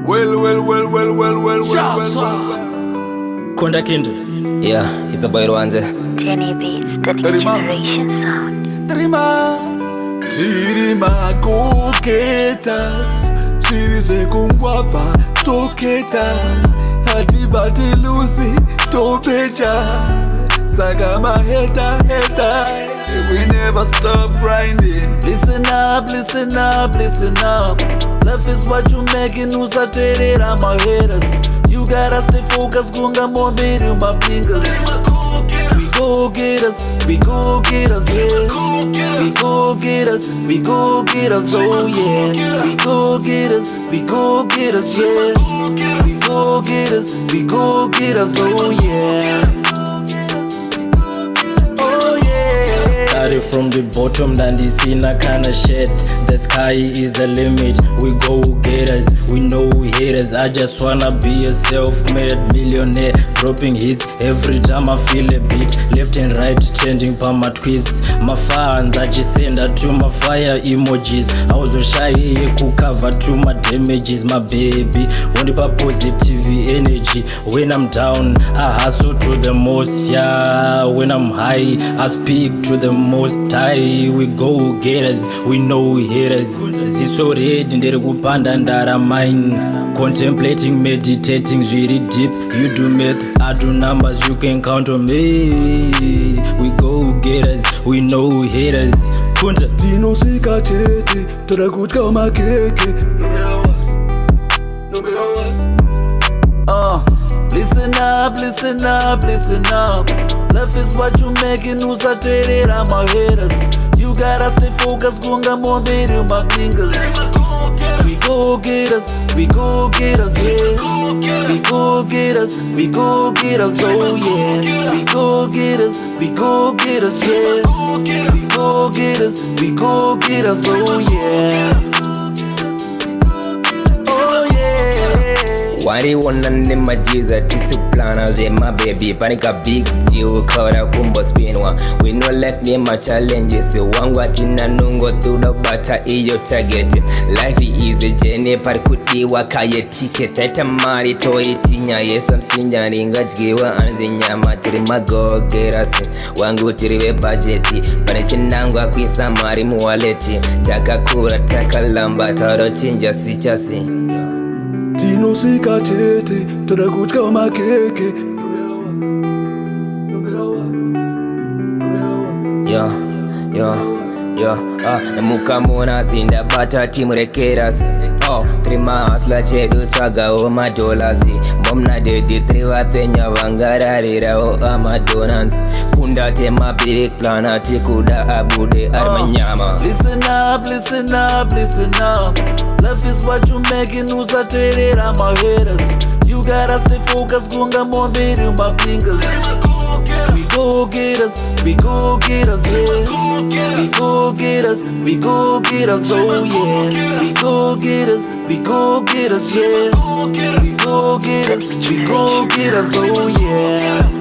Well. Kunta Kinte. Yeah, it's a boy Rwanze. Danny Beatz, the new generation sound. TirimaGoalgetters, chiri kungwavha toketa, hatibati lusi topecha, saka maheta. We never stop grinding. Listen up, listen up, listen up. Life is what you making, usaterera my haters. You gotta stay focused, kunga mombiri my fingers. We go get us, yeah. We go get us, oh yeah. We go get us, yeah. We go get us, oh yeah. Started from the bottom, ndandisina kind of shit. The sky is the limit, we go getters. We know haters, I just wanna be a self-made millionaire. Dropping hits every time I feel a beat. Left and right, changing Palmah tweets. My fans, I just send her to my fire emojis. I was so shy, cover to my damages. My baby, want the positive energy. When I'm down, I hustle to the most, yeah. When I'm high, I speak to the most high. We go getters, we know haters. Ziso red ndere kupanda ndara mine. Contemplating, meditating, really deep. You do math, I do numbers, you can count on me. We go getters, we know haters. Kunta Dino sika chete, tora kutka makeke. No matter what. Listen up, listen up, listen up. Life is what you making, usaterera my haters. You gotta stay focused, kunga mombiri my fingers. We go get us, yeah. We go get us, oh yeah. We go get us, yeah. We go get us, oh yeah. Wari wanna nema jiza tisi plana ze my baby panika big deal kora kumbo spinwa. We no left me my challenges wangu atina nungo tuda bata iyo target. Life is a journey parikuti wakaye ticket ita mari to itinya yesa msinja ringa jiwa anzi nyama TirimaGoalgetters wangu tiriwe budgeti panichi nangu akwisa mari muwaleti taka kura taka lamba taro chinja sichasi. Dino sika chete, tora kutka makeke. No matter what. Namuka muna sinda bata timurekeras. Trima asla chedu chaga o madolas. Momna dedi triwa penya vangararira o amadonans. Kunda tema big plana tikuda abude armanyama. Listen up, listen up, listen up. Life is what you making, usaterera my haters. You gotta stay focused, kunga mombiri my fingers. We go get us, yeah. We go get us, oh yeah. We go get us, yeah. We go get us, oh yeah.